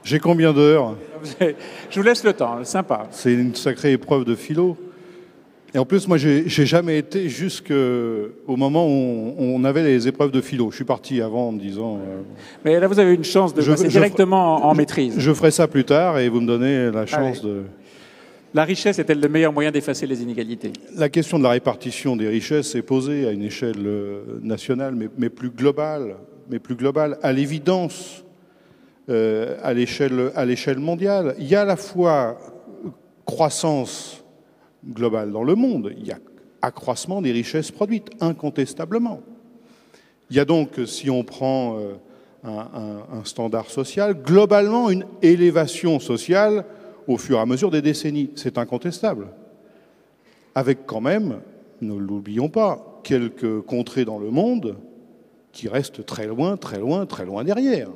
J'ai combien d'heures? Je vous laisse le temps, sympa. C'est une sacrée épreuve de philo. Et en plus, moi, j'ai jamais été jusqu'au moment où on avait les épreuves de philo. Je suis parti avant en me disant... Mais là, vous avez une chance de passer directement en maîtrise. Je ferai ça plus tard et vous me donnez la chance de... La richesse est-elle le meilleur moyen d'effacer les inégalités? La question de la répartition des richesses est posée à une échelle nationale, mais plus globale. À l'évidence, à l'échelle mondiale. Il y a à la fois croissance globale dans le monde, il y a accroissement des richesses produites, incontestablement. Il y a donc, si on prend un standard social, globalement une élévation sociale au fur et à mesure des décennies. C'est incontestable. Avec quand même, ne l'oublions pas, quelques contrées dans le monde qui restent très loin derrière.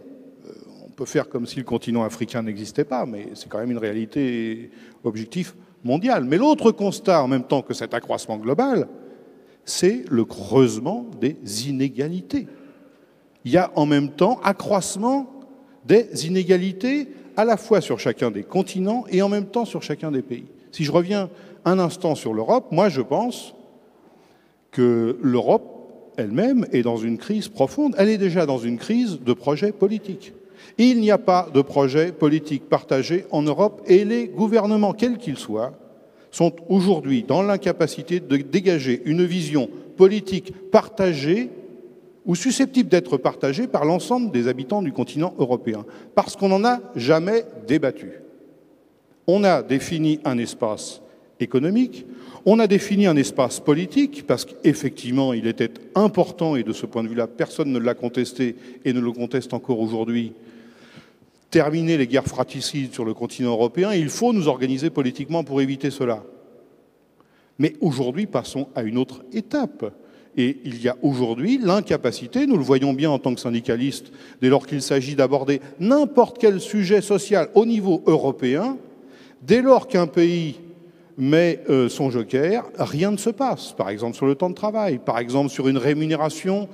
On peut faire comme si le continent africain n'existait pas, mais c'est quand même une réalité objective mondiale. Mais l'autre constat, en même temps que cet accroissement global, c'est le creusement des inégalités. Il y a en même temps accroissement des inégalités à la fois sur chacun des continents et en même temps sur chacun des pays. Si je reviens un instant sur l'Europe, moi je pense que l'Europe elle-même est dans une crise profonde. Elle est déjà dans une crise de projet politique. Il n'y a pas de projet politique partagé en Europe et les gouvernements, quels qu'ils soient, sont aujourd'hui dans l'incapacité de dégager une vision politique partagée ou susceptible d'être partagée par l'ensemble des habitants du continent européen, parce qu'on n'en a jamais débattu. On a défini un espace économique, on a défini un espace politique, parce qu'effectivement, il était important, et de ce point de vue-là, personne ne l'a contesté et ne le conteste encore aujourd'hui, terminer les guerres fratricides sur le continent européen, il faut nous organiser politiquement pour éviter cela. Mais aujourd'hui, passons à une autre étape. Et il y a aujourd'hui l'incapacité, nous le voyons bien en tant que syndicalistes, dès lors qu'il s'agit d'aborder n'importe quel sujet social au niveau européen, dès lors qu'un pays met son joker, rien ne se passe. Par exemple sur le temps de travail, par exemple sur une rémunération,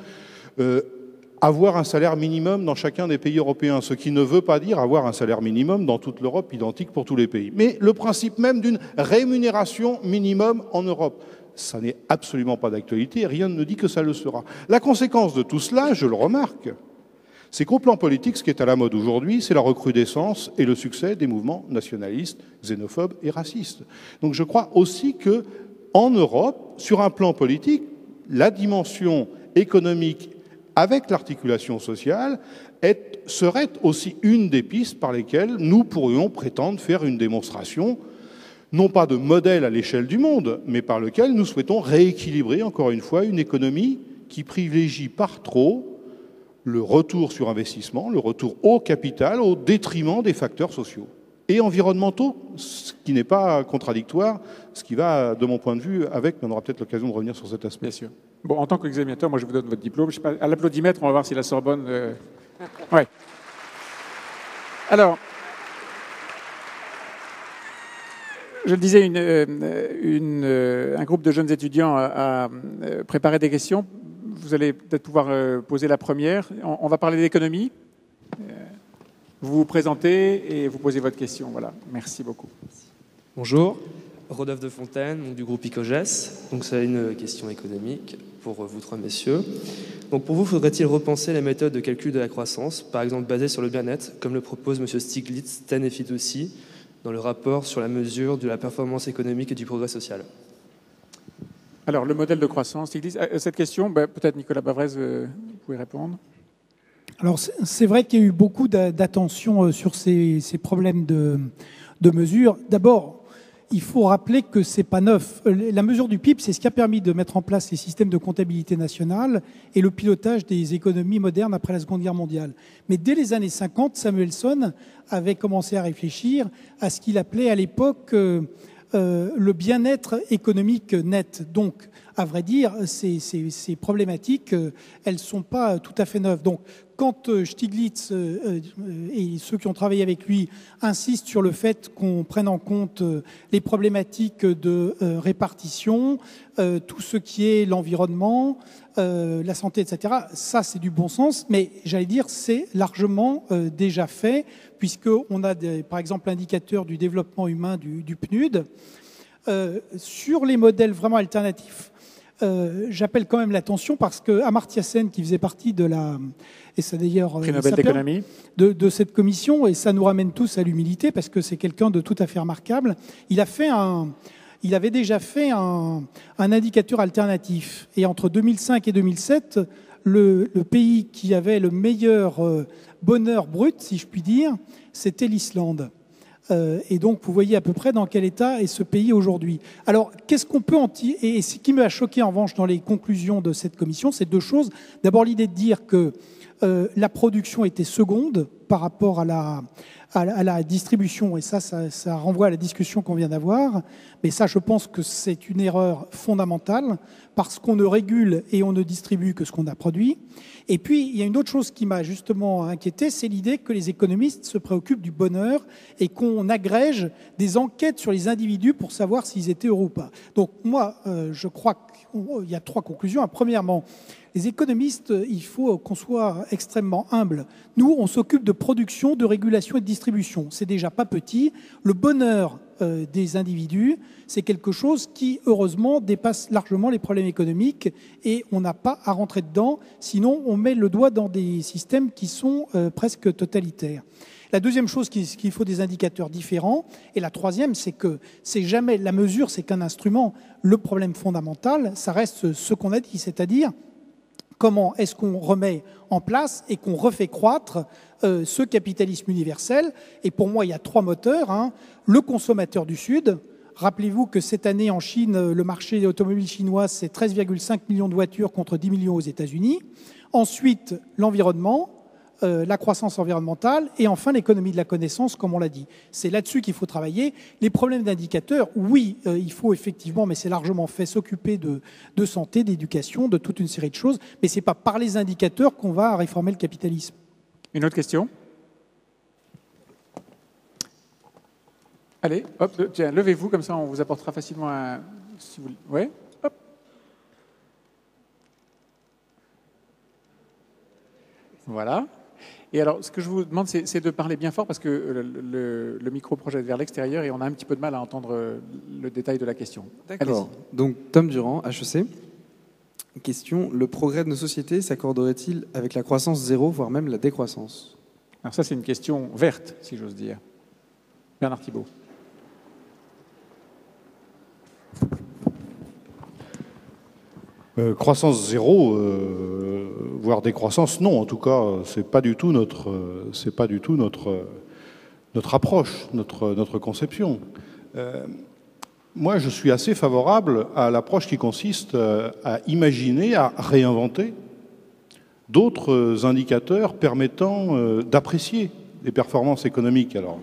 avoir un salaire minimum dans chacun des pays européens, ce qui ne veut pas dire avoir un salaire minimum dans toute l'Europe identique pour tous les pays. Mais le principe même d'une rémunération minimum en Europe, ça n'est absolument pas d'actualité et rien ne dit que ça le sera. La conséquence de tout cela, je le remarque, c'est qu'au plan politique, ce qui est à la mode aujourd'hui, c'est la recrudescence et le succès des mouvements nationalistes, xénophobes et racistes. Donc je crois aussi qu'en Europe, sur un plan politique, la dimension économique avec l'articulation sociale serait aussi une des pistes par lesquelles nous pourrions prétendre faire une démonstration non pas de modèle à l'échelle du monde, mais par lequel nous souhaitons rééquilibrer, encore une fois, une économie qui privilégie par trop le retour sur investissement, le retour au capital, au détriment des facteurs sociaux et environnementaux, ce qui n'est pas contradictoire, ce qui va, de mon point de vue, avec, mais on aura peut-être l'occasion de revenir sur cet aspect. Bien sûr. Bon, en tant qu'examinateur, moi je vous donne votre diplôme. Je sais pas, à l'applaudimètre, on va voir si la Sorbonne... Ouais. Alors... Je le disais, un groupe de jeunes étudiants a préparé des questions. Vous allez peut-être pouvoir poser la première. On va parler d'économie. Vous vous présentez et vous posez votre question. Voilà. Merci beaucoup. Bonjour, Rodolphe de Fontaine, du groupe ICOGES. Donc c'est une question économique pour vous trois messieurs. Donc pour vous, faudrait-il repenser les méthodes de calcul de la croissance, par exemple basées sur le bien-être, comme le propose M. Stiglitz, Ten et Fitoussi, dans le rapport sur la mesure de la performance économique et du progrès social? Alors, le modèle de croissance, cette question, peut-être Nicolas Bavrez, vous pouvez répondre. Alors, c'est vrai qu'il y a eu beaucoup d'attention sur ces problèmes de mesure. D'abord, il faut rappeler que c'est pas neuf. La mesure du PIB, c'est ce qui a permis de mettre en place les systèmes de comptabilité nationale et le pilotage des économies modernes après la Seconde Guerre mondiale. Mais dès les années 50, Samuelson avait commencé à réfléchir à ce qu'il appelait à l'époque le bien-être économique net. Donc, à vrai dire, ces problématiques, elles ne sont pas tout à fait neuves. Donc, quand Stiglitz et ceux qui ont travaillé avec lui insistent sur le fait qu'on prenne en compte les problématiques de répartition, tout ce qui est l'environnement, la santé, etc., ça c'est du bon sens, mais j'allais dire c'est largement déjà fait, puisqu'on a par exemple l'indicateur du développement humain du PNUD. Sur les modèles vraiment alternatifs, j'appelle quand même l'attention parce que Amartya Sen, qui faisait partie de la... Et ça d'ailleurs... Prix Nobel d'économie. De cette commission, et ça nous ramène tous à l'humilité parce que c'est quelqu'un de tout à fait remarquable. Il avait déjà fait un indicateur alternatif. Et entre 2005 et 2007, le pays qui avait le meilleur bonheur brut, si je puis dire, c'était l'Islande. Et donc, vous voyez à peu près dans quel état est ce pays aujourd'hui. Alors, qu'est-ce qu'on peut en tirer? Et ce qui m'a choqué, en revanche, dans les conclusions de cette commission, c'est deux choses. D'abord, l'idée de dire que la production était seconde par rapport à la distribution. Et ça renvoie à la discussion qu'on vient d'avoir. Mais ça, je pense que c'est une erreur fondamentale parce qu'on ne régule et on ne distribue que ce qu'on a produit. Et puis, il y a une autre chose qui m'a justement inquiété, c'est l'idée que les économistes se préoccupent du bonheur et qu'on agrège des enquêtes sur les individus pour savoir s'ils étaient heureux ou pas. Donc moi, je crois qu'il y a trois conclusions. Premièrement, les économistes, il faut qu'on soit extrêmement humble. Nous, on s'occupe de production, de régulation et de distribution. C'est déjà pas petit. Le bonheur des individus, c'est quelque chose qui, heureusement, dépasse largement les problèmes économiques et on n'a pas à rentrer dedans, sinon on met le doigt dans des systèmes qui sont presque totalitaires. La deuxième chose, c'est qu'il faut des indicateurs différents. Et la troisième, c'est que c'est jamais la mesure, c'est qu'un instrument. Le problème fondamental, ça reste ce qu'on a dit, c'est-à-dire comment est-ce qu'on remet en place et qu'on refait croître ce capitalisme universel. Et pour moi, il y a trois moteurs. Le consommateur du Sud. Rappelez-vous que cette année, en Chine, le marché automobile chinois, c'est 13,5 millions de voitures contre 10 millions aux États-Unis. Ensuite, l'environnement, la croissance environnementale et enfin l'économie de la connaissance, comme on l'a dit. C'est là-dessus qu'il faut travailler. Les problèmes d'indicateurs, oui, il faut effectivement, mais c'est largement fait, s'occuper de santé, d'éducation, de toute une série de choses, mais ce n'est pas par les indicateurs qu'on va réformer le capitalisme. Une autre question? Allez, hop, tiens, levez-vous, comme ça on vous apportera facilement un... Si vous... Ouais, hop. Voilà. Et alors, ce que je vous demande, c'est de parler bien fort parce que le micro projette vers l'extérieur et on a un petit peu de mal à entendre le détail de la question. D'accord. Donc, Tom Durand, HEC. Question, le progrès de nos sociétés s'accorderait-il avec la croissance zéro, voire même la décroissance? Alors ça, c'est une question verte, si j'ose dire. Bernard Thibault. Croissance zéro, voire décroissance, non. En tout cas, c'est pas du tout notre approche, notre conception. Moi, je suis assez favorable à l'approche qui consiste à imaginer, à réinventer d'autres indicateurs permettant d'apprécier les performances économiques. Alors,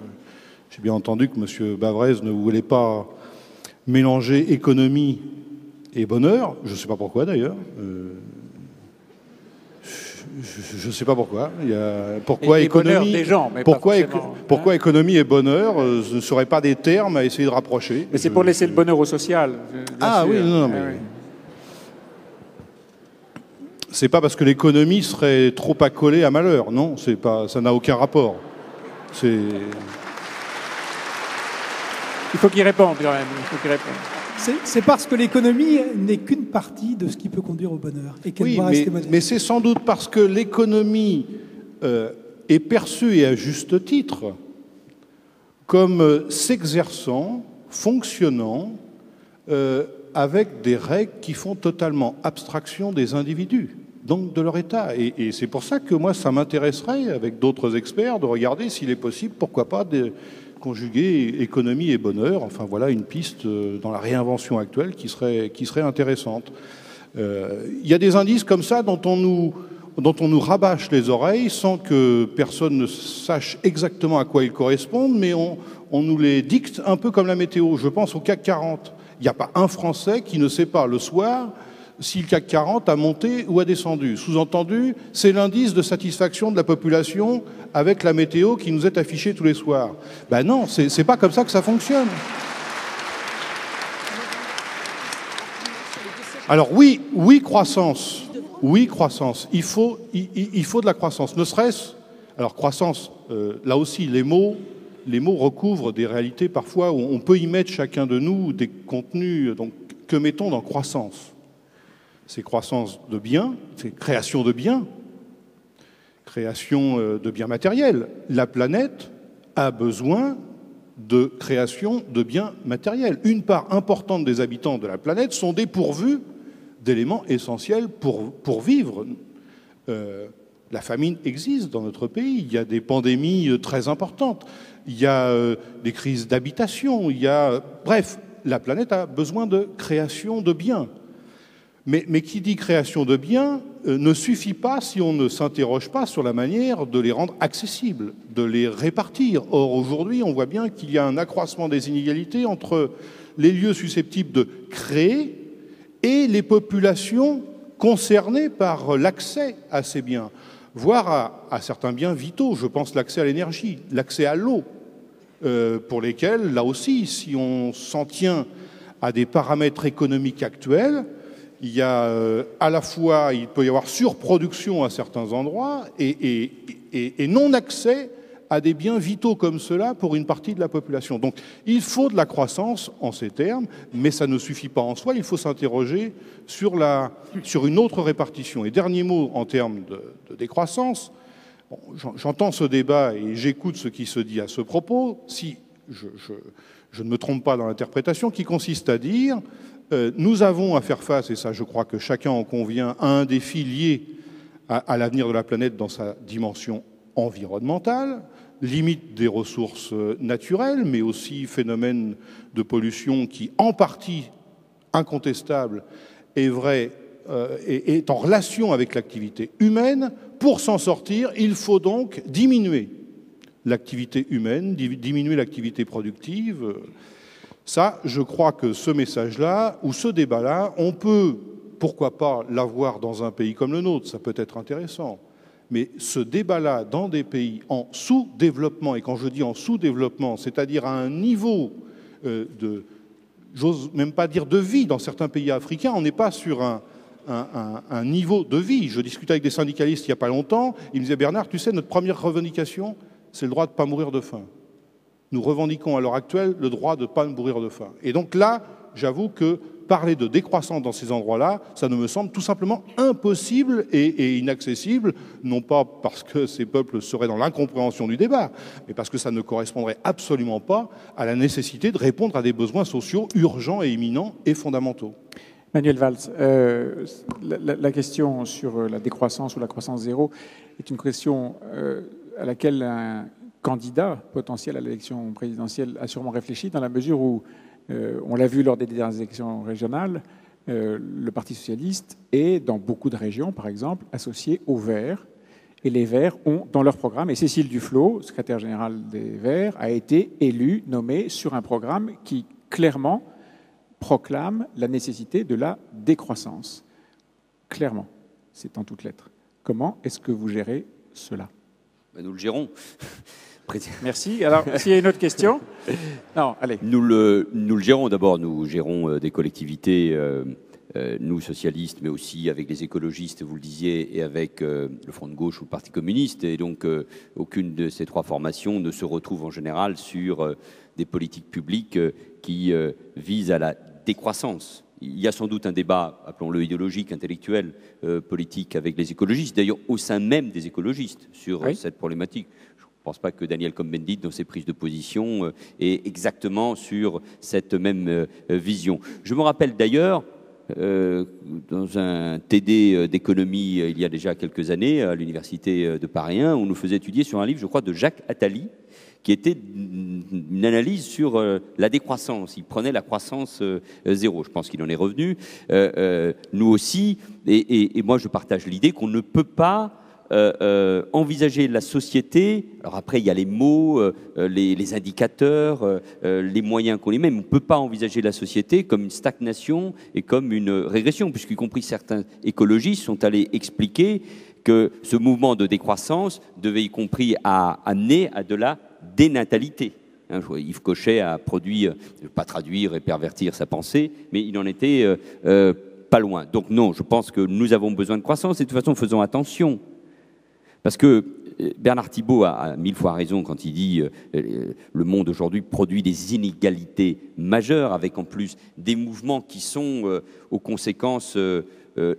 j'ai bien entendu que M. Bavrez ne voulait pas mélanger économie et bonheur. Je ne sais pas pourquoi d'ailleurs. Je ne sais pas pourquoi. Pourquoi et économie des gens, mais pourquoi économie et bonheur ce ne seraient pas des termes à essayer de rapprocher. Mais c'est pour laisser le bonheur au social. Ah sûr. Oui, non, mais... oui. C'est pas parce que l'économie serait trop accolée à malheur, non, c'est pas, ça n'a aucun rapport. Il faut qu'il réponde quand même. Il faut qu'il réponde. C'est parce que l'économie n'est qu'une partie de ce qui peut conduire au bonheur. Et qu'elle doit rester modeste. Mais c'est sans doute parce que l'économie est perçue, et à juste titre, comme s'exerçant, fonctionnant, avec des règles qui font totalement abstraction des individus, donc de leur état. Et c'est pour ça que moi, ça m'intéresserait, avec d'autres experts, de regarder s'il est possible, pourquoi pas, de conjuguer économie et bonheur. Enfin, voilà une piste dans la réinvention actuelle qui serait intéressante. Il y a des indices comme ça dont on nous rabâche les oreilles sans que personne ne sache exactement à quoi ils correspondent, mais on nous les dicte un peu comme la météo. Je pense au CAC 40. Il n'y a pas un Français qui ne sait pas le soir si le CAC 40 a monté ou a descendu. Sous-entendu, c'est l'indice de satisfaction de la population avec la météo qui nous est affichée tous les soirs. Ben non, c'est pas comme ça que ça fonctionne. Alors oui, croissance. Oui, croissance. Il faut de la croissance. Ne serait-ce... Alors croissance, là aussi, les mots recouvrent des réalités parfois où on peut y mettre chacun de nous des contenus. Donc, que mettons dans croissance ? C'est croissance de biens, c'est création de biens matériels. La planète a besoin de création de biens matériels. Une part importante des habitants de la planète sont dépourvus d'éléments essentiels pour vivre. La famine existe dans notre pays, il y a des pandémies très importantes, il y a des crises d'habitation, bref, la planète a besoin de création de biens. Mais qui dit création de biens ne suffit pas si on ne s'interroge pas sur la manière de les rendre accessibles, de les répartir. Or, aujourd'hui, on voit bien qu'il y a un accroissement des inégalités entre les lieux susceptibles de créer et les populations concernées par l'accès à ces biens, voire à certains biens vitaux. Je pense l'accès à l'énergie, l'accès à l'eau, pour lesquels, là aussi, si on s'en tient à des paramètres économiques actuels, il y a à la fois, il peut y avoir surproduction à certains endroits et non-accès à des biens vitaux comme cela pour une partie de la population. Donc il faut de la croissance en ces termes, mais ça ne suffit pas en soi, il faut s'interroger sur une autre répartition. Et dernier mot en termes de décroissance, bon, j'entends ce débat et j'écoute ce qui se dit à ce propos, si je ne me trompe pas dans l'interprétation, qui consiste à dire nous avons à faire face, et ça je crois que chacun en convient, à un défi lié à l'avenir de la planète dans sa dimension environnementale, limite des ressources naturelles, mais aussi phénomène de pollution qui, en partie incontestable, est vrai, est en relation avec l'activité humaine. Pour s'en sortir, il faut donc diminuer l'activité humaine, diminuer l'activité productive. Ça, je crois que ce message-là, ou ce débat-là, on peut, pourquoi pas, l'avoir dans un pays comme le nôtre, ça peut être intéressant. Mais ce débat-là, dans des pays en sous-développement, et quand je dis en sous-développement, c'est-à-dire à un niveau j'ose même pas dire de vie, dans certains pays africains, on n'est pas sur un niveau de vie. Je discutais avec des syndicalistes il n'y a pas longtemps, ils me disaient « Bernard, tu sais, notre première revendication, c'est le droit de ne pas mourir de faim. Nous revendiquons à l'heure actuelle le droit de ne pas mourir de faim. » Et donc là, j'avoue que parler de décroissance dans ces endroits-là, ça ne me semble tout simplement impossible et inaccessible, non pas parce que ces peuples seraient dans l'incompréhension du débat, mais parce que ça ne correspondrait absolument pas à la nécessité de répondre à des besoins sociaux urgents et imminents et fondamentaux. Manuel Valls, la question sur la décroissance ou la croissance zéro est une question à laquelle un candidat potentiel à l'élection présidentielle a sûrement réfléchi, dans la mesure où, on l'a vu lors des dernières élections régionales, le Parti socialiste est, dans beaucoup de régions, par exemple, associé aux Verts. Et les Verts ont dans leur programme, et Cécile Duflot, secrétaire générale des Verts, a été élue, nommée sur un programme qui clairement proclame la nécessité de la décroissance. Clairement, c'est en toutes lettres. Comment est-ce que vous gérez cela ? Nous le gérons. Merci. Alors, s'il y a une autre question ? Non, allez. Nous le gérons d'abord. Nous gérons des collectivités, nous socialistes, mais aussi avec les écologistes, vous le disiez, et avec le Front de gauche ou le Parti communiste. Et donc, aucune de ces trois formations ne se retrouve en général sur des politiques publiques qui visent à la décroissance. Il y a sans doute un débat, appelons-le idéologique, intellectuel, politique avec les écologistes, d'ailleurs au sein même des écologistes, sur cette problématique. Je ne pense pas que Daniel Cohn-Bendit, dans ses prises de position, est exactement sur cette même vision. Je me rappelle d'ailleurs, dans un TD d'économie il y a déjà quelques années, à l'université de Paris 1, on nous faisait étudier sur un livre, je crois, de Jacques Attali, qui était une analyse sur la décroissance. Il prenait la croissance zéro. Je pense qu'il en est revenu. Nous aussi, et moi je partage l'idée qu'on ne peut pas envisager la société. Alors après, il y a les mots, les indicateurs, les moyens qu'on les met. Mais on ne peut pas envisager la société comme une stagnation et comme une régression, puisqu'y compris certains écologistes sont allés expliquer que ce mouvement de décroissance devait y compris amener à de la dénatalité. Yves Cochet a produit, je ne vais pas traduire et pervertir sa pensée, mais il en était pas loin. Donc non, je pense que nous avons besoin de croissance et de toute façon, faisons attention. Parce que Bernard Thibault a 1000 fois raison quand il dit le monde aujourd'hui produit des inégalités majeures, avec en plus des mouvements qui sont aux conséquences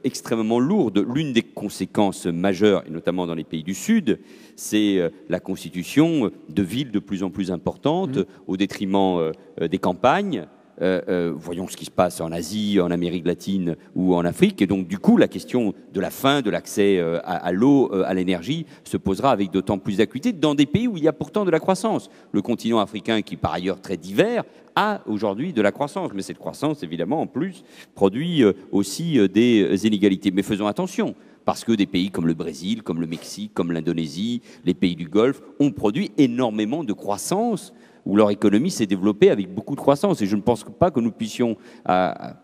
extrêmement lourdes. L'une des conséquences majeures, et notamment dans les pays du Sud, c'est la constitution de villes de plus en plus importantes au détriment des campagnes. Voyons ce qui se passe en Asie, en Amérique latine ou en Afrique. Et donc, du coup, la question de la faim, de l'accès à l'eau, à l'énergie, se posera avec d'autant plus d'acuité dans des pays où il y a pourtant de la croissance. Le continent africain, qui est par ailleurs très divers, a aujourd'hui de la croissance. Mais cette croissance, évidemment, en plus, produit aussi des inégalités. Mais faisons attention, parce que des pays comme le Brésil, comme le Mexique, comme l'Indonésie, les pays du Golfe, ont produit énormément de croissance, où leur économie s'est développée avec beaucoup de croissance. Et je ne pense pas que nous puissions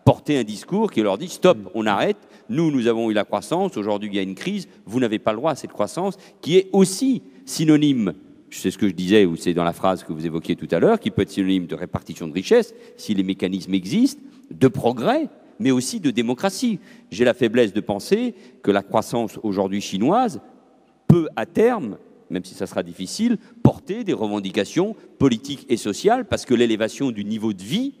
porter un discours qui leur dit « Stop, on arrête, nous avons eu la croissance, aujourd'hui il y a une crise, vous n'avez pas le droit à cette croissance » qui est aussi synonyme, c'est ce que je disais, ou c'est dans la phrase que vous évoquiez tout à l'heure, qui peut être synonyme de répartition de richesse, si les mécanismes existent, de progrès, mais aussi de démocratie. J'ai la faiblesse de penser que la croissance aujourd'hui chinoise peut à terme, même si ça sera difficile, porter des revendications politiques et sociales, parce que l'élévation du niveau de vie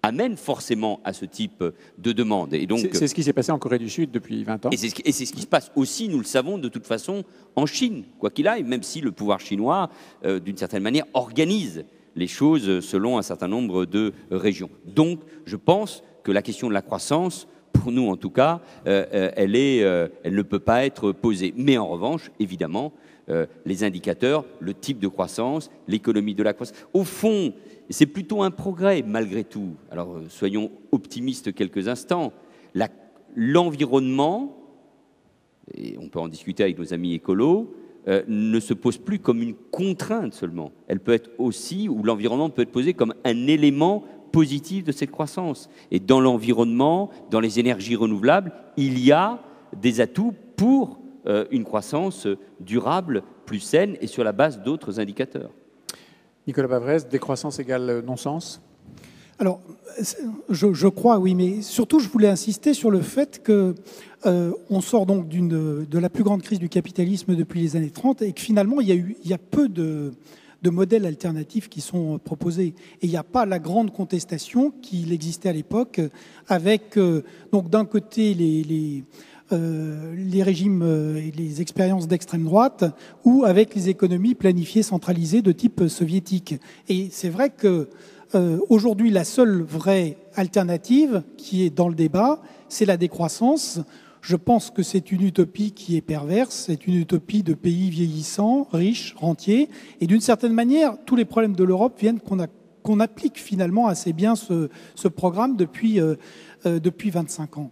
amène forcément à ce type de demande. Et donc, c'est ce qui s'est passé en Corée du Sud depuis 20 ans. Et c'est ce qui se passe aussi, nous le savons, de toute façon, en Chine, quoi qu'il aille, même si le pouvoir chinois, d'une certaine manière, organise les choses selon un certain nombre de régions. Donc, je pense que la question de la croissance, pour nous en tout cas, elle ne peut pas être posée. Mais en revanche, évidemment, les indicateurs, le type de croissance, l'économie de la croissance. Au fond, c'est plutôt un progrès malgré tout. Alors soyons optimistes quelques instants. L'environnement, et on peut en discuter avec nos amis écolos, ne se pose plus comme une contrainte seulement. Elle peut être aussi, ou l'environnement peut être posé comme un élément positif de cette croissance. Et dans l'environnement, dans les énergies renouvelables, il y a des atouts pour une croissance durable, plus saine et sur la base d'autres indicateurs. Nicolas Bavrez, décroissance égale non-sens? Alors, je crois, oui, mais surtout, je voulais insister sur le fait que on sort donc de la plus grande crise du capitalisme depuis les années 30 et que finalement, il y a peu de modèles alternatifs qui sont proposés. Et il n'y a pas la grande contestation qu'il existait à l'époque avec, donc d'un côté, les régimes et les expériences d'extrême droite ou avec les économies planifiées centralisées de type soviétique. Et c'est vrai que aujourd'hui, la seule vraie alternative qui est dans le débat, c'est la décroissance. Je pense que c'est une utopie qui est perverse, c'est une utopie de pays vieillissants, riches, rentiers. Et d'une certaine manière, tous les problèmes de l'Europe viennent qu'on applique finalement assez bien ce programme depuis 25 ans.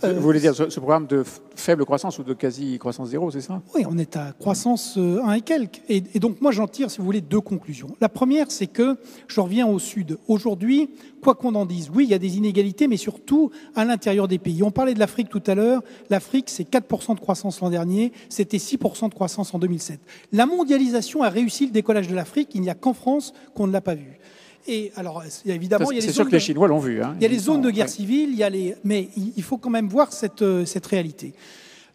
Vous voulez dire ce programme de faible croissance ou de quasi-croissance zéro, c'est ça? Oui, on est à croissance 1 et quelques. Et donc moi j'en tire, si vous voulez, 2 conclusions. La première, c'est que je reviens au Sud. Aujourd'hui, quoi qu'on en dise, oui, il y a des inégalités, mais surtout à l'intérieur des pays. On parlait de l'Afrique tout à l'heure. L'Afrique, c'est 4% de croissance l'an dernier. C'était 6% de croissance en 2007. La mondialisation a réussi le décollage de l'Afrique. Il n'y a qu'en France qu'on ne l'a pas vu. Et alors, évidemment, c'est sûr que les Chinois l'ont vu. Hein. Il y a les zones de guerre civile, mais il faut quand même voir cette réalité.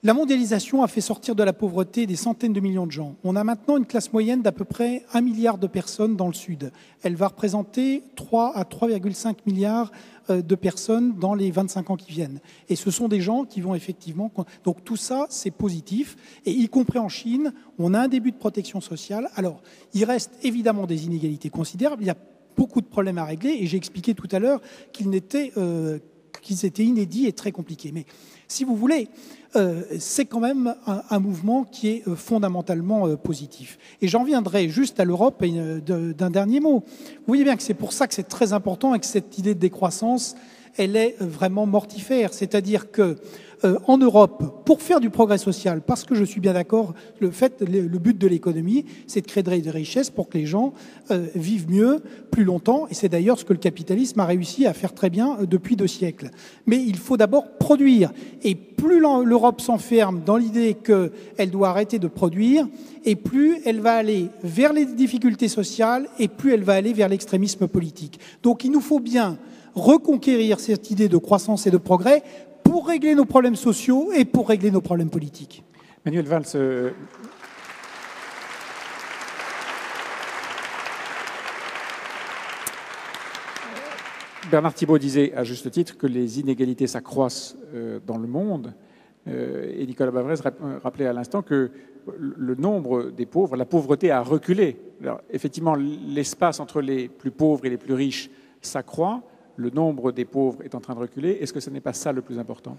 La mondialisation a fait sortir de la pauvreté des centaines de millions de gens. On a maintenant une classe moyenne d'à peu près 1 milliard de personnes dans le Sud. Elle va représenter 3 à 3,5 milliards de personnes dans les 25 ans qui viennent. Et ce sont des gens qui vont effectivement... Donc tout ça, c'est positif. Et y compris en Chine, on a un début de protection sociale. Alors, il reste évidemment des inégalités considérables. Il y a beaucoup de problèmes à régler, et j'ai expliqué tout à l'heure qu'ils étaient inédits et très compliqués. Mais si vous voulez, c'est quand même un mouvement qui est fondamentalement positif. Et j'en viendrai juste à l'Europe d'un dernier mot. Vous voyez bien que c'est pour ça que c'est très important et que cette idée de décroissance, elle est vraiment mortifère. C'est-à-dire que en Europe, pour faire du progrès social, parce que je suis bien d'accord, le but de l'économie, c'est de créer des richesses pour que les gens vivent mieux, plus longtemps, et c'est d'ailleurs ce que le capitalisme a réussi à faire très bien depuis 2 siècles. Mais il faut d'abord produire, et plus l'Europe s'enferme dans l'idée qu'elle doit arrêter de produire, et plus elle va aller vers les difficultés sociales, et plus elle va aller vers l'extrémisme politique. Donc il nous faut bien reconquérir cette idée de croissance et de progrès pour régler nos problèmes sociaux et pour régler nos problèmes politiques. Manuel Valls, Bernard Thibault disait à juste titre que les inégalités s'accroissent dans le monde, et Nicolas Bavrez rappelait à l'instant que le nombre des pauvres, la pauvreté a reculé. Alors, effectivement, l'espace entre les plus pauvres et les plus riches s'accroît. Le nombre des pauvres est en train de reculer. Est-ce que ce n'est pas ça le plus important ?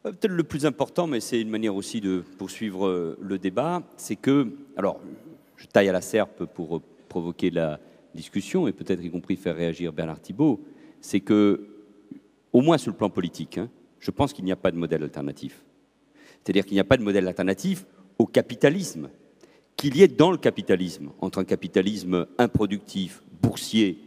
Peut-être le plus important, mais c'est une manière aussi de poursuivre le débat, c'est que, alors, je taille à la serpe pour provoquer la discussion et peut-être y compris faire réagir Bernard Thibault, c'est que, au moins sur le plan politique, je pense qu'il n'y a pas de modèle alternatif. C'est-à-dire qu'il n'y a pas de modèle alternatif au capitalisme, qu'il y ait dans le capitalisme, entre un capitalisme improductif, boursier,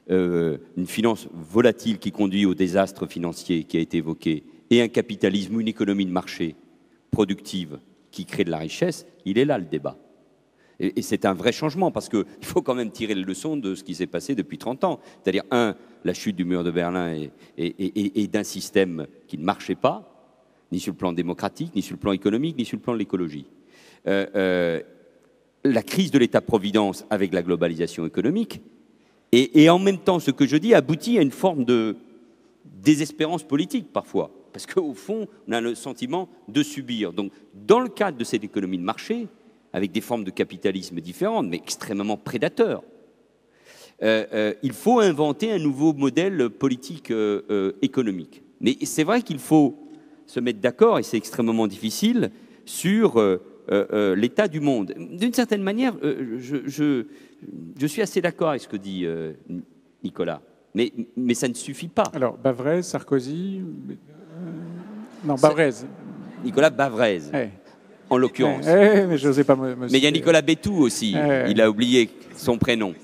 une finance volatile qui conduit au désastre financier qui a été évoqué, et un capitalisme, une économie de marché productive qui crée de la richesse, il est là le débat. Et c'est un vrai changement, parce qu'il faut quand même tirer les leçons de ce qui s'est passé depuis 30 ans. C'est-à-dire, la chute du mur de Berlin et d'un système qui ne marchait pas, ni sur le plan démocratique, ni sur le plan économique, ni sur le plan de l'écologie. La crise de l'État-providence avec la globalisation économique, et en même temps, ce que je dis aboutit à une forme de désespérance politique parfois, parce qu'au fond, on a le sentiment de subir. Donc, dans le cadre de cette économie de marché, avec des formes de capitalisme différentes, mais extrêmement prédateurs, il faut inventer un nouveau modèle politique économique. Mais c'est vrai qu'il faut se mettre d'accord, et c'est extrêmement difficile, sur l'état du monde. D'une certaine manière, je suis assez d'accord avec ce que dit Nicolas, mais ça ne suffit pas. Alors, Bavrez, Sarkozy... non, Bavrez. Nicolas Bavrez, en l'occurrence. Mais je n'osais pas me Mais il y a Nicolas Bétou aussi, il a oublié son prénom.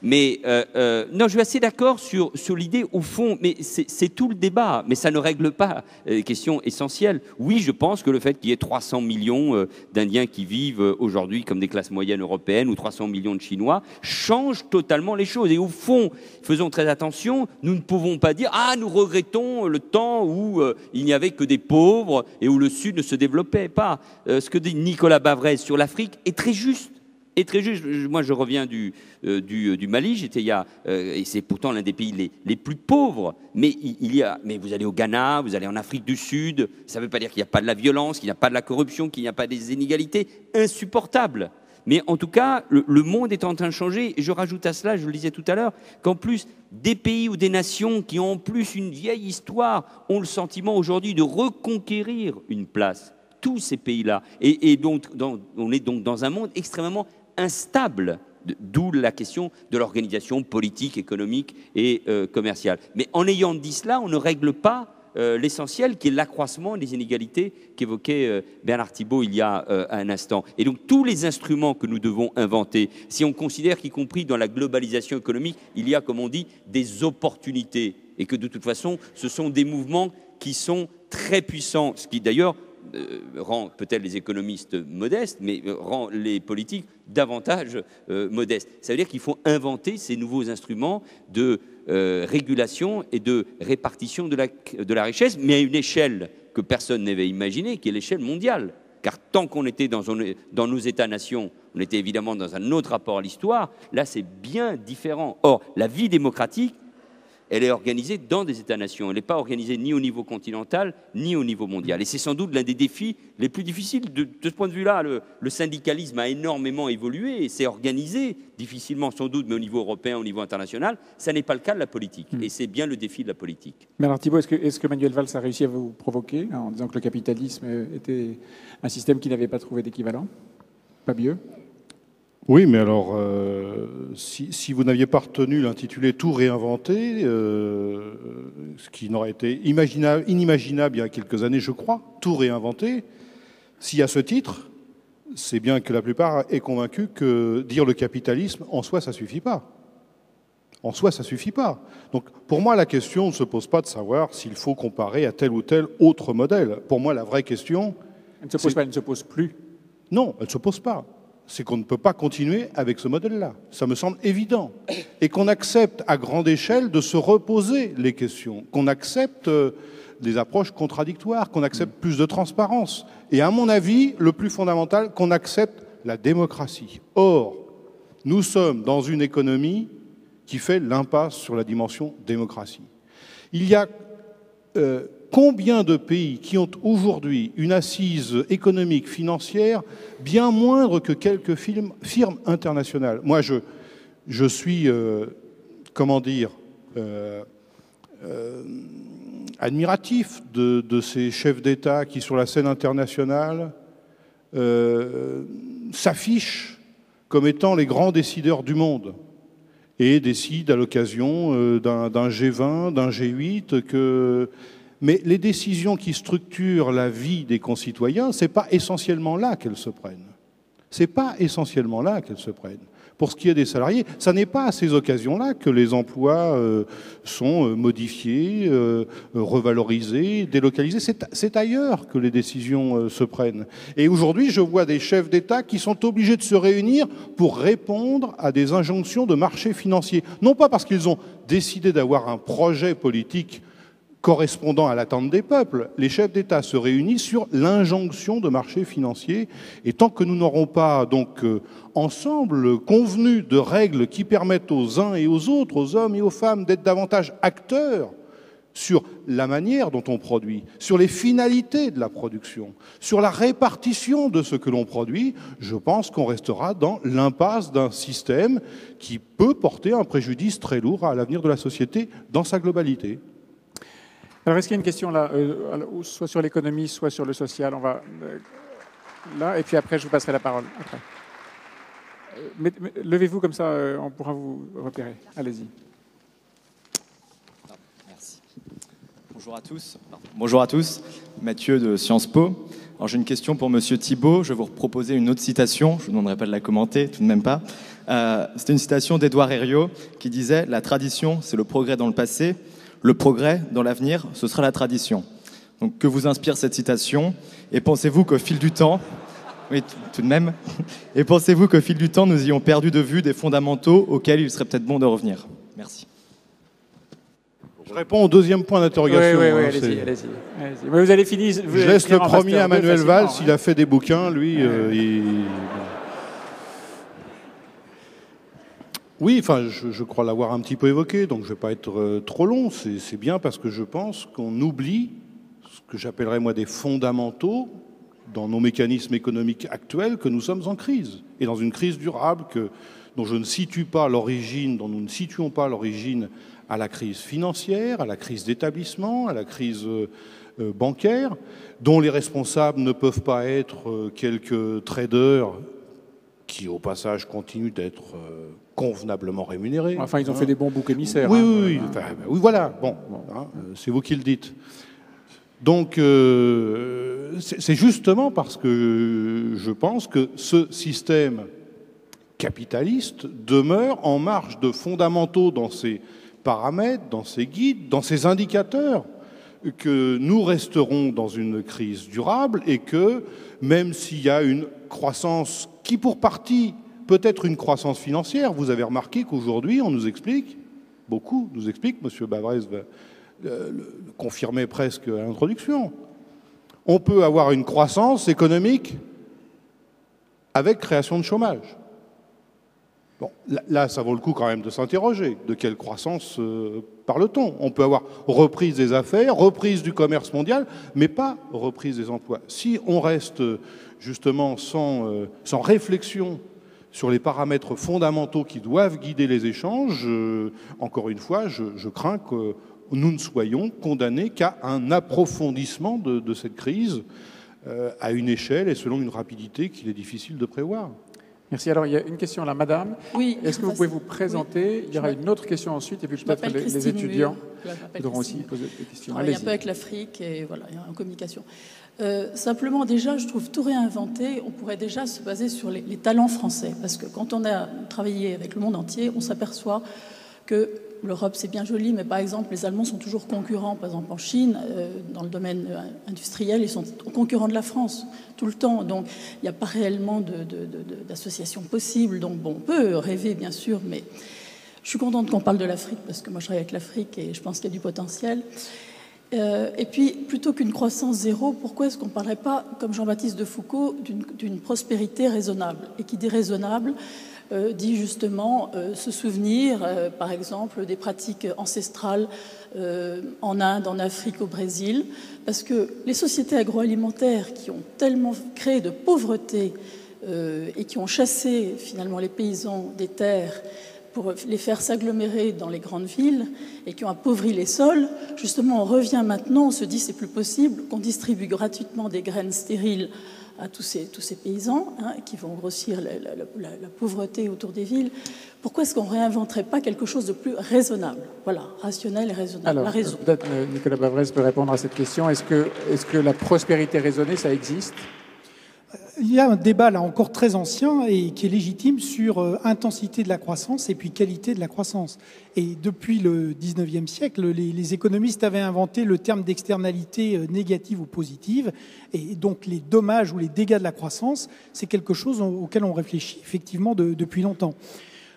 Mais non, je suis assez d'accord sur l'idée, au fond, mais c'est tout le débat, mais ça ne règle pas les questions essentielles. Oui, je pense que le fait qu'il y ait 300 millions d'Indiens qui vivent aujourd'hui comme des classes moyennes européennes ou 300 millions de Chinois change totalement les choses. Et au fond, faisons très attention, nous ne pouvons pas dire « Ah, nous regrettons le temps où il n'y avait que des pauvres et où le Sud ne se développait pas ». Ce que dit Nicolas Bavrez sur l'Afrique est très juste. Et très juste. Moi, je reviens du Mali. J'étais et c'est pourtant l'un des pays les plus pauvres. Mais mais vous allez au Ghana, vous allez en Afrique du Sud. Ça ne veut pas dire qu'il n'y a pas de la violence, qu'il n'y a pas de la corruption, qu'il n'y a pas des inégalités insupportables. Mais en tout cas, le monde est en train de changer. Et je rajoute à cela, je le disais tout à l'heure, qu'en plus des pays ou des nations qui ont en plus une vieille histoire ont le sentiment aujourd'hui de reconquérir une place. Tous ces pays-là. Et donc, on est donc dans un monde extrêmement instable, d'où la question de l'organisation politique, économique et commerciale. Mais en ayant dit cela, on ne règle pas l'essentiel, qui est l'accroissement des inégalités qu'évoquait Bernard Thibault il y a un instant. Et donc tous les instruments que nous devons inventer, si on considère qu'y compris dans la globalisation économique, il y a, comme on dit, des opportunités, et que de toute façon, ce sont des mouvements qui sont très puissants, ce qui d'ailleurs rend peut-être les économistes modestes, mais rend les politiques davantage modestes. Ça veut dire qu'il faut inventer ces nouveaux instruments de régulation et de répartition de la richesse, mais à une échelle que personne n'avait imaginée, qui est l'échelle mondiale. Car tant qu'on était dans nos États-nations, on était évidemment dans un autre rapport à l'histoire, là c'est bien différent. Or, la vie démocratique, elle est organisée dans des États-nations. Elle n'est pas organisée ni au niveau continental, ni au niveau mondial. Et c'est sans doute l'un des défis les plus difficiles. De ce point de vue-là, le syndicalisme a énormément évolué et s'est organisé, difficilement sans doute, mais au niveau européen, au niveau international. Ça n'est pas le cas de la politique. Et c'est bien le défi de la politique. Bernard Thibault, est-ce que Manuel Valls a réussi à vous provoquer en disant que le capitalisme était un système qui n'avait pas trouvé d'équivalent? Pas mieux? Oui, mais alors, si vous n'aviez pas retenu l'intitulé « Tout réinventer », ce qui n'aurait été inimaginable il y a quelques années, je crois, « Tout réinventer », s'il y a ce titre, c'est bien que la plupart est convaincu que dire le capitalisme, en soi, ça ne suffit pas. En soi, ça ne suffit pas. Donc, pour moi, la question ne se pose pas de savoir s'il faut comparer à tel ou tel autre modèle. Pour moi, la vraie question... Elle ne se pose pas, elle ne se pose plus. Non, elle ne se pose pas. C'est qu'on ne peut pas continuer avec ce modèle-là. Ça me semble évident. Et qu'on accepte à grande échelle de se reposer les questions, qu'on accepte des approches contradictoires, qu'on accepte plus de transparence. Et à mon avis, le plus fondamental, qu'on accepte la démocratie. Or, nous sommes dans une économie qui fait l'impasse sur la dimension démocratie. Il y a combien de pays qui ont aujourd'hui une assise économique, financière, bien moindre que quelques firmes internationales. Moi, je suis, admiratif de ces chefs d'État qui, sur la scène internationale, s'affichent comme étant les grands décideurs du monde et décident à l'occasion d'un G20, d'un G8 que... Mais les décisions qui structurent la vie des concitoyens, ce n'est pas essentiellement là qu'elles se prennent. Ce n'est pas essentiellement là qu'elles se prennent. Pour ce qui est des salariés, ça n'est pas à ces occasions-là que les emplois sont modifiés, revalorisés, délocalisés. C'est ailleurs que les décisions se prennent. Et aujourd'hui, je vois des chefs d'État qui sont obligés de se réunir pour répondre à des injonctions de marché financier. Non pas parce qu'ils ont décidé d'avoir un projet politique correspondant à l'attente des peuples. Les chefs d'État se réunissent sur l'injonction de marché financier. Et tant que nous n'aurons pas donc ensemble convenu de règles qui permettent aux uns et aux autres, aux hommes et aux femmes, d'être davantage acteurs sur la manière dont on produit, sur les finalités de la production, sur la répartition de ce que l'on produit, je pense qu'on restera dans l'impasse d'un système qui peut porter un préjudice très lourd à l'avenir de la société dans sa globalité. Alors, est-ce qu'il y a une question là, soit sur l'économie, soit sur le social? On va là, et puis après, je vous passerai la parole. Après. Levez-vous comme ça, on pourra vous repérer. Allez-y. Merci. Bonjour à tous. Bonjour à tous. Mathieu de Sciences Po. Alors, j'ai une question pour Monsieur Thibault. Je vais vous proposer une autre citation. Je ne vous demanderai pas de la commenter, tout de même pas. C'était une citation d'Édouard Herriot qui disait « La tradition, c'est le progrès dans le passé. Le progrès, dans l'avenir, ce sera la tradition. » Donc, que vous inspire cette citation? Et pensez-vous qu'au fil du temps, oui, tout de même, et pensez-vous qu'au fil du temps, nous ayons perdu de vue des fondamentaux auxquels il serait peut-être bon de revenir? Merci. Je réponds au deuxième point d'interrogation. Oui, allez-y. Mais vous allez finir. Je laisse le premier à Manuel Valls, il a fait des bouquins, lui. Oui, enfin, je crois l'avoir un petit peu évoqué, donc je ne vais pas être trop long. C'est bien parce que je pense qu'on oublie ce que j'appellerais moi des fondamentaux dans nos mécanismes économiques actuels, que nous sommes en crise. Et dans une crise durable dont je ne situe pas l'origine, dont nous ne situons pas l'origine à la crise financière, à la crise d'établissement, à la crise bancaire, dont les responsables ne peuvent pas être quelques traders qui, au passage, continuent d'être convenablement rémunérés. Enfin, ils ont fait des bons boucs émissaires. Oui, voilà. Bon, c'est vous qui le dites. Donc, c'est justement parce que je pense que ce système capitaliste demeure en marge de fondamentaux dans ses paramètres, dans ses guides, dans ses indicateurs, que nous resterons dans une crise durable et que, même s'il y a une croissance qui, pour partie, peut être une croissance financière, vous avez remarqué qu'aujourd'hui, on nous explique, beaucoup nous expliquent, M. Bavrez le confirmait presque à l'introduction, on peut avoir une croissance économique avec création de chômage. Bon, là, ça vaut le coup quand même de s'interroger. De quelle croissance parle-t-on? On peut avoir reprise des affaires, reprise du commerce mondial, mais pas reprise des emplois. Si on reste justement sans réflexion sur les paramètres fondamentaux qui doivent guider les échanges, encore une fois, je crains que nous ne soyons condamnés qu'à un approfondissement de cette crise à une échelle et selon une rapidité qu'il est difficile de prévoir. Merci. Alors, il y a une question là, madame. Oui. Est-ce que vous pouvez vous présenter? Il y aura une autre question ensuite, et puis peut-être les étudiants voudront aussi poser des questions. Je travaille un peu avec l'Afrique, et voilà, en communication. Simplement, déjà, je trouve tout réinventer, on pourrait déjà se baser sur les talents français. Parce que quand on a travaillé avec le monde entier, on s'aperçoit que l'Europe, c'est bien joli, mais par exemple, les Allemands sont toujours concurrents. Par exemple, en Chine, dans le domaine industriel, ils sont concurrents de la France tout le temps. Donc, il n'y a pas réellement d'association possible. Donc, bon, on peut rêver, bien sûr, mais je suis contente qu'on parle de l'Afrique, parce que moi, je travaille avec l'Afrique et je pense qu'il y a du potentiel. Et puis, plutôt qu'une croissance zéro, pourquoi est-ce qu'on ne parlerait pas, comme Jean-Baptiste de Foucault, d'une prospérité raisonnable? Et qui dit raisonnable dit justement se souvenir, par exemple, des pratiques ancestrales en Inde, en Afrique, au Brésil, parce que les sociétés agroalimentaires qui ont tellement créé de pauvreté et qui ont chassé finalement les paysans des terres pour les faire s'agglomérer dans les grandes villes et qui ont appauvri les sols, justement on revient maintenant, on se dit c'est plus possible qu'on distribue gratuitement des graines stériles à tous ces paysans qui vont grossir la pauvreté autour des villes. Pourquoi est-ce qu'on ne réinventerait pas quelque chose de plus raisonnable? Voilà, rationnel et raisonnable. Alors, la raison. Peut-être Nicolas Bavrez peut répondre à cette question. Est-ce que la prospérité raisonnée, ça existe? Il y a un débat là encore très ancien et qui est légitime sur intensité de la croissance et puis qualité de la croissance. Et depuis le 19e siècle, les économistes avaient inventé le terme d'externalité négative ou positive. Et donc les dommages ou les dégâts de la croissance, c'est quelque chose auquel on réfléchit effectivement depuis longtemps.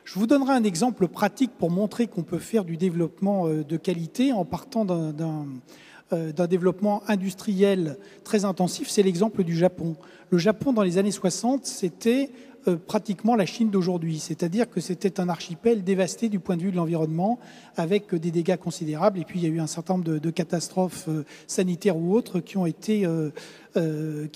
Je vous donnerai un exemple pratique pour montrer qu'on peut faire du développement de qualité en partant d'un développement industriel très intensif, c'est l'exemple du Japon. Le Japon, dans les années 60, c'était pratiquement la Chine d'aujourd'hui, c'est-à-dire que c'était un archipel dévasté du point de vue de l'environnement, avec des dégâts considérables, et puis il y a eu un certain nombre de catastrophes sanitaires ou autres qui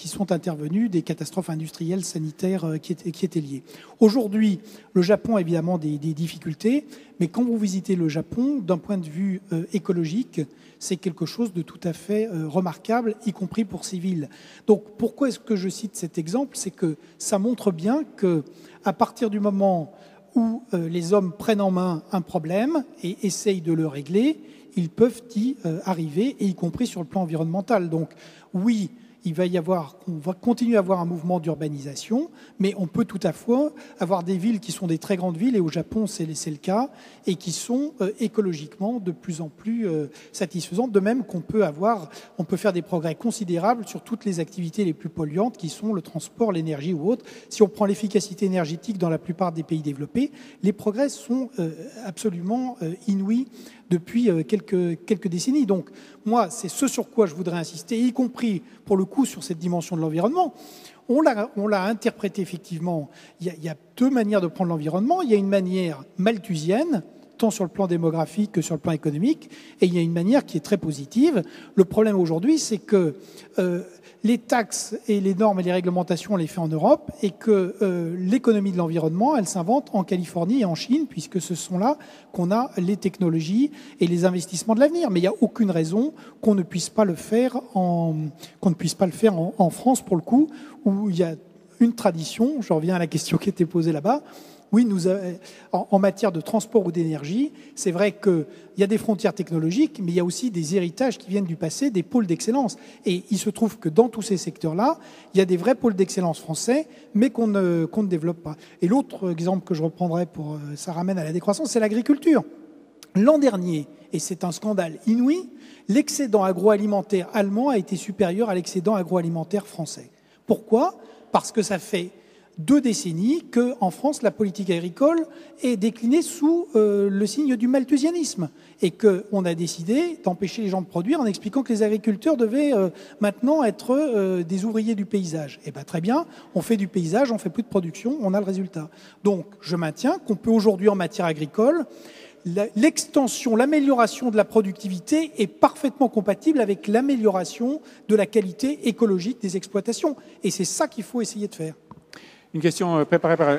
sont intervenues, des catastrophes industrielles, sanitaires qui étaient liées. Aujourd'hui, le Japon a évidemment des difficultés, mais quand vous visitez le Japon, d'un point de vue écologique, c'est quelque chose de tout à fait remarquable, y compris pour ces villes. Donc pourquoi est-ce que je cite cet exemple? C'est que ça montre bien qu'à partir du moment où les hommes prennent en main un problème et essayent de le régler, ils peuvent y arriver, et y compris sur le plan environnemental. Donc oui, on va continuer à avoir un mouvement d'urbanisation, mais on peut tout à fait avoir des villes qui sont des très grandes villes, et au Japon c'est le cas, et qui sont écologiquement de plus en plus satisfaisantes. De même qu'on peut faire des progrès considérables sur toutes les activités les plus polluantes, qui sont le transport, l'énergie ou autres. Si on prend l'efficacité énergétique dans la plupart des pays développés, les progrès sont absolument inouïs depuis quelques décennies. Donc, moi, c'est ce sur quoi je voudrais insister, y compris, pour le coup, sur cette dimension de l'environnement. On l'a interprété, effectivement. Il y a deux manières de prendre l'environnement. Il y a une manière malthusienne, tant sur le plan démographique que sur le plan économique, et il y a une manière qui est très positive. Le problème aujourd'hui, c'est que les taxes et les normes et les réglementations, on les fait en Europe, et que l'économie de l'environnement, elle s'invente en Californie et en Chine, puisque ce sont là qu'on a les technologies et les investissements de l'avenir. Mais il n'y a aucune raison qu'on ne puisse pas le faire en France, pour le coup, où il y a une tradition. Je reviens à la question qui était posée là-bas. Oui, en matière de transport ou d'énergie, c'est vrai qu'il y a des frontières technologiques, mais il y a aussi des héritages qui viennent du passé, des pôles d'excellence. Et il se trouve que dans tous ces secteurs-là, il y a des vrais pôles d'excellence français, mais qu'on ne développe pas. Et l'autre exemple que je reprendrai ça ramène à la décroissance, c'est l'agriculture. L'an dernier, et c'est un scandale inouï, l'excédent agroalimentaire allemand a été supérieur à l'excédent agroalimentaire français. Pourquoi? Parce que ça fait 2 décennies qu'en France, la politique agricole est déclinée sous le signe du malthusianisme, et qu'on a décidé d'empêcher les gens de produire en expliquant que les agriculteurs devaient maintenant être des ouvriers du paysage. Eh bien, très bien, on fait du paysage, on fait plus de production, on a le résultat. Donc, je maintiens qu'on peut aujourd'hui, en matière agricole, l'extension, l'amélioration de la productivité est parfaitement compatible avec l'amélioration de la qualité écologique des exploitations. Et c'est ça qu'il faut essayer de faire. Une question préparée par